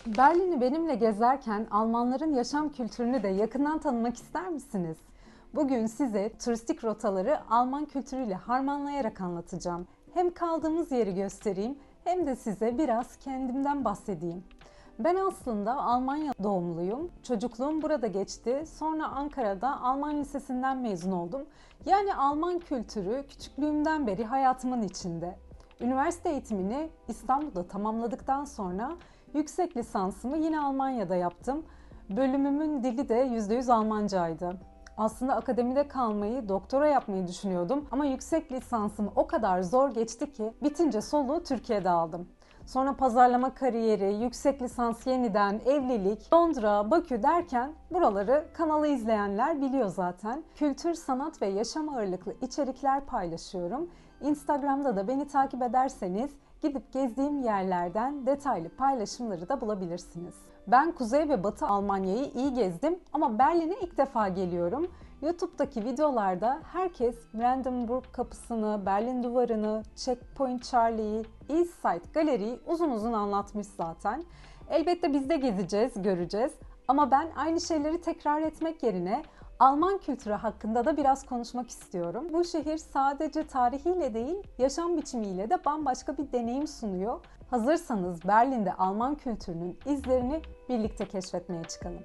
Berlin'i benimle gezerken Almanların yaşam kültürünü de yakından tanımak ister misiniz? Bugün size turistik rotaları Alman kültürüyle harmanlayarak anlatacağım. Hem kaldığımız yeri göstereyim hem de size biraz kendimden bahsedeyim. Ben aslında Almanya doğumluyum. Çocukluğum burada geçti. Sonra Ankara'da Alman Lisesi'nden mezun oldum. Yani Alman kültürü küçüklüğümden beri hayatımın içinde. Üniversite eğitimini İstanbul'da tamamladıktan sonra yüksek lisansımı yine Almanya'da yaptım. Bölümümün dili de %100 Almancaydı. Aslında akademide kalmayı, doktora yapmayı düşünüyordum ama yüksek lisansım o kadar zor geçti ki bitince soluğu Türkiye'de aldım. Sonra pazarlama kariyeri, yüksek lisans yeniden, evlilik, Londra, Bakü derken buraları kanalı izleyenler biliyor zaten. Kültür, sanat ve yaşam ağırlıklı içerikler paylaşıyorum. Instagram'da da beni takip ederseniz gidip gezdiğim yerlerden detaylı paylaşımları da bulabilirsiniz. Ben Kuzey ve Batı Almanya'yı iyi gezdim ama Berlin'e ilk defa geliyorum. YouTube'daki videolarda herkes Brandenburg Kapısı'nı, Berlin Duvarı'nı, Checkpoint Charlie'yi, East Side Galeri'yi uzun uzun anlatmış zaten. Elbette biz de gezeceğiz, göreceğiz ama ben aynı şeyleri tekrar etmek yerine Alman kültürü hakkında da biraz konuşmak istiyorum. Bu şehir sadece tarihiyle değil, yaşam biçimiyle de bambaşka bir deneyim sunuyor. Hazırsanız Berlin'de Alman kültürünün izlerini birlikte keşfetmeye çıkalım.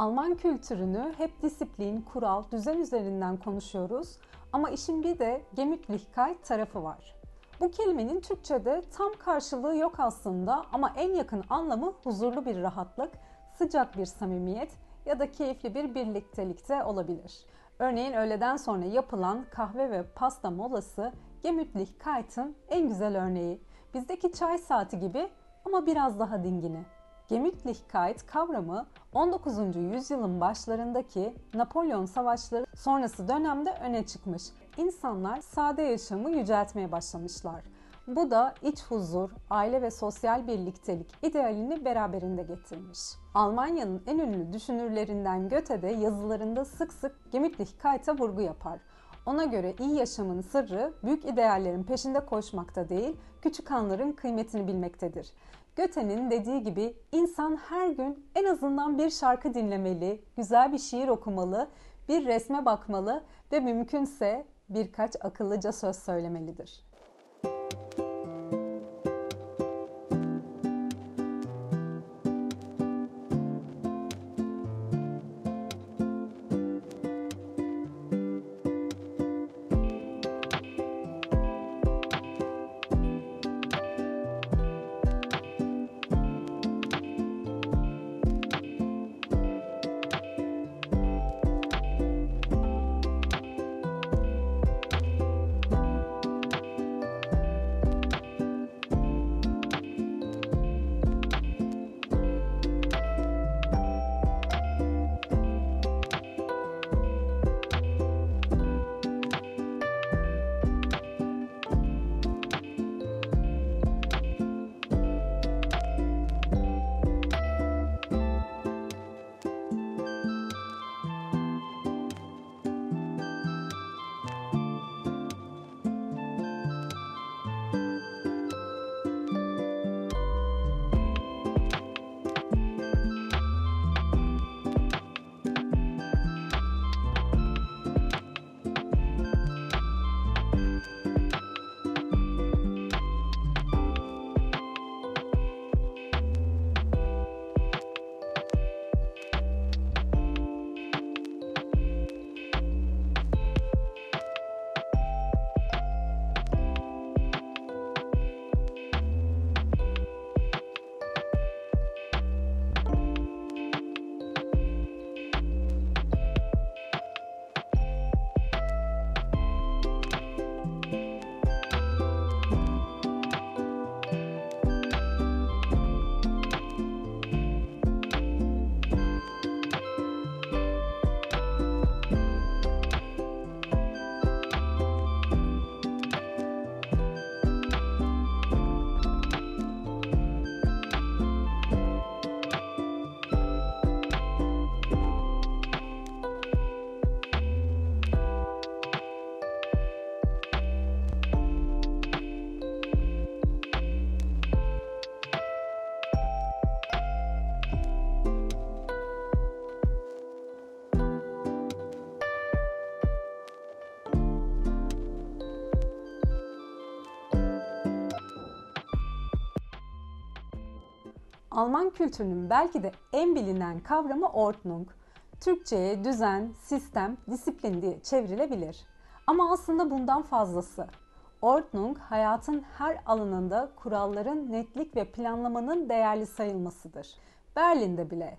Alman kültürünü hep disiplin, kural, düzen üzerinden konuşuyoruz ama işin bir de Gemütlichkeit tarafı var. Bu kelimenin Türkçe'de tam karşılığı yok aslında ama en yakın anlamı huzurlu bir rahatlık, sıcak bir samimiyet ya da keyifli bir birliktelikte olabilir. Örneğin öğleden sonra yapılan kahve ve pasta molası Gemütlichkeit'in en güzel örneği. Bizdeki çay saati gibi ama biraz daha dingini. Gemütlichkeit kavramı 19. yüzyılın başlarındaki Napolyon Savaşları sonrası dönemde öne çıkmış. İnsanlar sade yaşamı yüceltmeye başlamışlar. Bu da iç huzur, aile ve sosyal birliktelik idealini beraberinde getirmiş. Almanya'nın en ünlü düşünürlerinden Goethe de yazılarında sık sık Gemütlichkeit'e vurgu yapar. Ona göre iyi yaşamın sırrı büyük ideallerin peşinde koşmakta değil, küçük anların kıymetini bilmektedir. Goethe'nin dediği gibi insan her gün en azından bir şarkı dinlemeli, güzel bir şiir okumalı, bir resme bakmalı ve mümkünse birkaç akıllıca söz söylemelidir. Alman kültürünün belki de en bilinen kavramı Ordnung. Türkçe'ye düzen, sistem, disiplin diye çevrilebilir. Ama aslında bundan fazlası. Ordnung, hayatın her alanında kuralların netlik ve planlamanın değerli sayılmasıdır. Berlin'de bile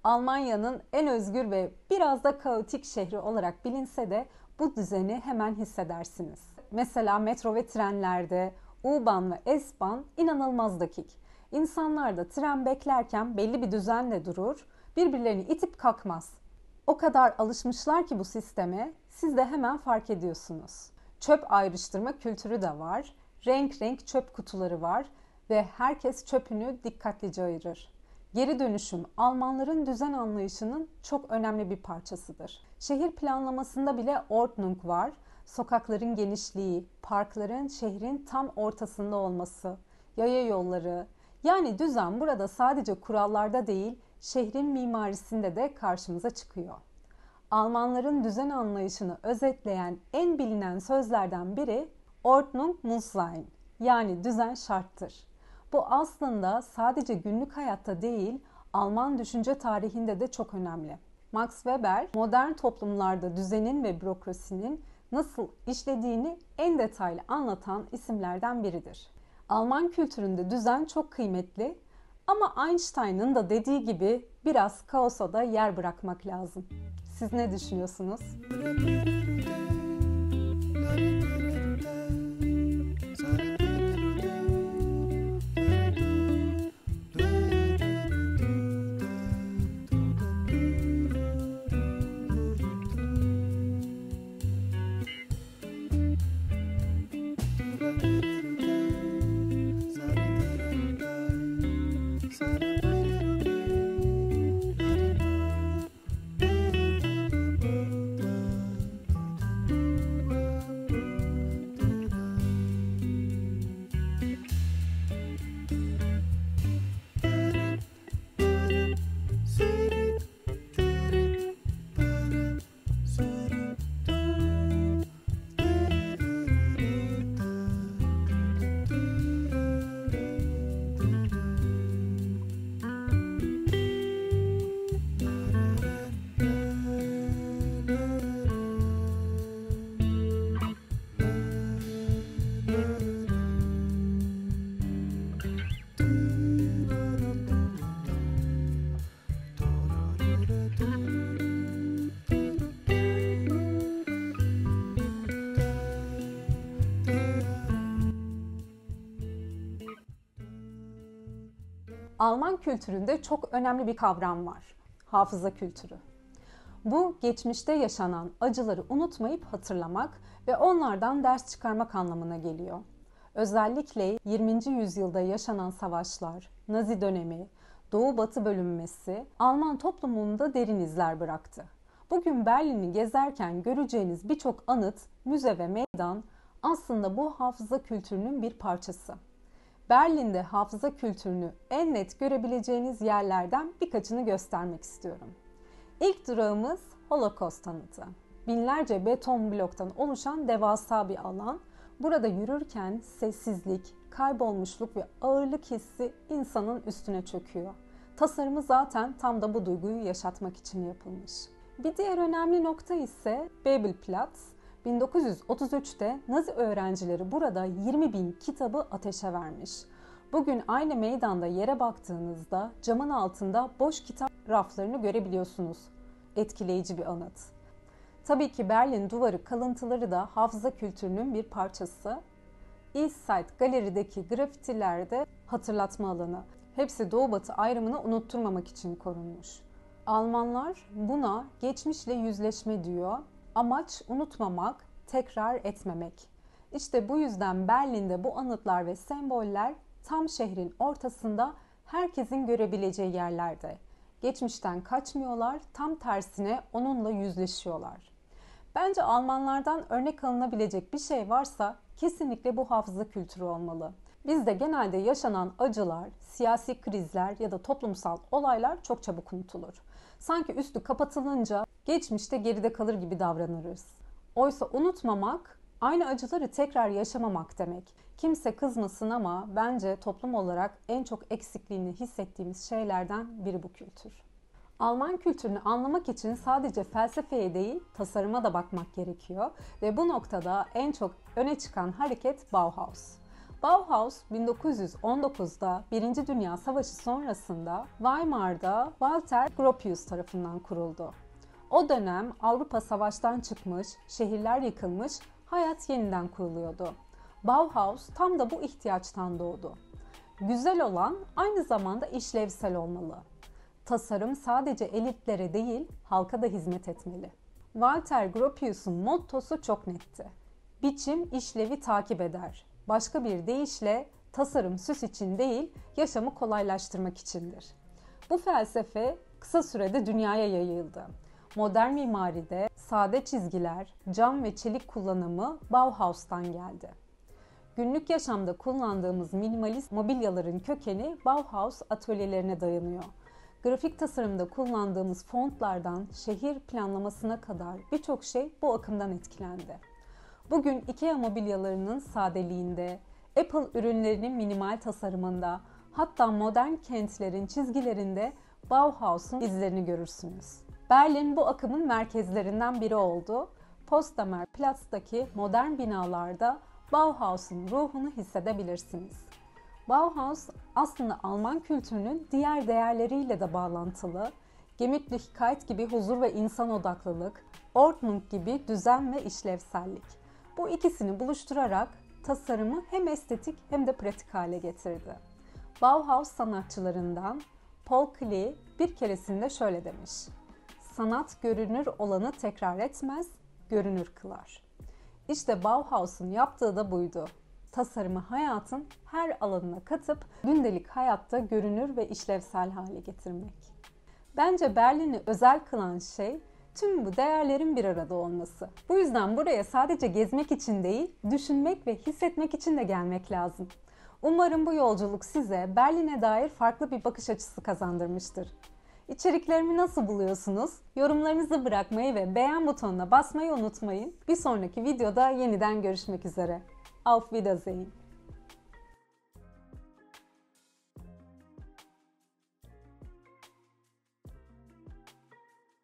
Almanya'nın en özgür ve biraz da kaotik şehri olarak bilinse de bu düzeni hemen hissedersiniz. Mesela metro ve trenlerde U-Bahn ve S-Bahn inanılmaz dakik. İnsanlar da tren beklerken belli bir düzenle durur, birbirlerini itip kalkmaz. O kadar alışmışlar ki bu sisteme, siz de hemen fark ediyorsunuz. Çöp ayrıştırma kültürü de var, renk renk çöp kutuları var ve herkes çöpünü dikkatlice ayırır. Geri dönüşüm Almanların düzen anlayışının çok önemli bir parçasıdır. Şehir planlamasında bile Ordnung var. Sokakların genişliği, parkların şehrin tam ortasında olması, yaya yolları. Yani düzen burada sadece kurallarda değil, şehrin mimarisinde de karşımıza çıkıyor. Almanların düzen anlayışını özetleyen en bilinen sözlerden biri Ordnung muss sein, yani düzen şarttır. Bu aslında sadece günlük hayatta değil, Alman düşünce tarihinde de çok önemli. Max Weber, modern toplumlarda düzenin ve bürokrasinin nasıl işlediğini en detaylı anlatan isimlerden biridir. Alman kültüründe düzen çok kıymetli ama Einstein'ın da dediği gibi biraz kaosa da yer bırakmak lazım. Siz ne düşünüyorsunuz? Alman kültüründe çok önemli bir kavram var. Hafıza kültürü. Bu, geçmişte yaşanan acıları unutmayıp hatırlamak ve onlardan ders çıkarmak anlamına geliyor. Özellikle 20. yüzyılda yaşanan savaşlar, Nazi dönemi, Doğu-Batı bölünmesi Alman toplumunda derin izler bıraktı. Bugün Berlin'i gezerken göreceğiniz birçok anıt, müze ve meydan aslında bu hafıza kültürünün bir parçası. Berlin'de hafıza kültürünü en net görebileceğiniz yerlerden birkaçını göstermek istiyorum. İlk durağımız Holocaust anıtı. Binlerce beton bloktan oluşan devasa bir alan. Burada yürürken sessizlik, kaybolmuşluk ve ağırlık hissi insanın üstüne çöküyor. Tasarımı zaten tam da bu duyguyu yaşatmak için yapılmış. Bir diğer önemli nokta ise Bebelplatz. 1933'te Nazi öğrencileri burada 20.000 kitabı ateşe vermiş. Bugün aynı meydanda yere baktığınızda camın altında boş kitap raflarını görebiliyorsunuz. Etkileyici bir anıt. Tabii ki Berlin duvarı kalıntıları da hafıza kültürünün bir parçası. East Side Galeri'deki grafitilerde hatırlatma alanı. Hepsi Doğu-Batı ayrımını unutturmamak için korunmuş. Almanlar buna geçmişle yüzleşme diyor. Amaç unutmamak, tekrar etmemek. İşte bu yüzden Berlin'de bu anıtlar ve semboller tam şehrin ortasında herkesin görebileceği yerlerde. Geçmişten kaçmıyorlar, tam tersine onunla yüzleşiyorlar. Bence Almanlardan örnek alınabilecek bir şey varsa kesinlikle bu hafıza kültürü olmalı. Bizde genelde yaşanan acılar, siyasi krizler ya da toplumsal olaylar çok çabuk unutulur. Sanki üstü kapatılınca geçmişte geride kalır gibi davranırız. Oysa unutmamak, aynı acıları tekrar yaşamamak demek. Kimse kızmasın ama bence toplum olarak en çok eksikliğini hissettiğimiz şeylerden biri bu kültür. Alman kültürünü anlamak için sadece felsefeye değil, tasarıma da bakmak gerekiyor ve bu noktada en çok öne çıkan hareket Bauhaus. Bauhaus 1919'da Birinci Dünya Savaşı sonrasında Weimar'da Walter Gropius tarafından kuruldu. O dönem Avrupa savaştan çıkmış, şehirler yıkılmış, hayat yeniden kuruluyordu. Bauhaus tam da bu ihtiyaçtan doğdu. Güzel olan aynı zamanda işlevsel olmalı. Tasarım sadece elitlere değil, halka da hizmet etmeli. Walter Gropius'un mottosu çok netti. Biçim işlevi takip eder. Başka bir deyişle tasarım süs için değil, yaşamı kolaylaştırmak içindir. Bu felsefe kısa sürede dünyaya yayıldı. Modern mimaride sade çizgiler, cam ve çelik kullanımı Bauhaus'tan geldi. Günlük yaşamda kullandığımız minimalist mobilyaların kökeni Bauhaus atölyelerine dayanıyor. Grafik tasarımda kullandığımız fontlardan şehir planlamasına kadar birçok şey bu akımdan etkilendi. Bugün IKEA mobilyalarının sadeliğinde, Apple ürünlerinin minimal tasarımında, hatta modern kentlerin çizgilerinde Bauhaus'un izlerini görürsünüz. Berlin bu akımın merkezlerinden biri oldu. Potsdamer Platz'taki modern binalarda Bauhaus'un ruhunu hissedebilirsiniz. Bauhaus aslında Alman kültürünün diğer değerleriyle de bağlantılı. Gemütlichkeit gibi huzur ve insan odaklılık, Ordnung gibi düzen ve işlevsellik. Bu ikisini buluşturarak tasarımı hem estetik hem de pratik hale getirdi. Bauhaus sanatçılarından Paul Klee bir keresinde şöyle demiş: "Sanat görünür olanı tekrar etmez, görünür kılar." İşte Bauhaus'un yaptığı da buydu. Tasarımı hayatın her alanına katıp gündelik hayatta görünür ve işlevsel hale getirmek. Bence Berlin'i özel kılan şey tüm bu değerlerin bir arada olması. Bu yüzden buraya sadece gezmek için değil, düşünmek ve hissetmek için de gelmek lazım. Umarım bu yolculuk size Berlin'e dair farklı bir bakış açısı kazandırmıştır. İçeriklerimi nasıl buluyorsunuz? Yorumlarınızı bırakmayı ve beğen butonuna basmayı unutmayın. Bir sonraki videoda yeniden görüşmek üzere. Auf Wiedersehen.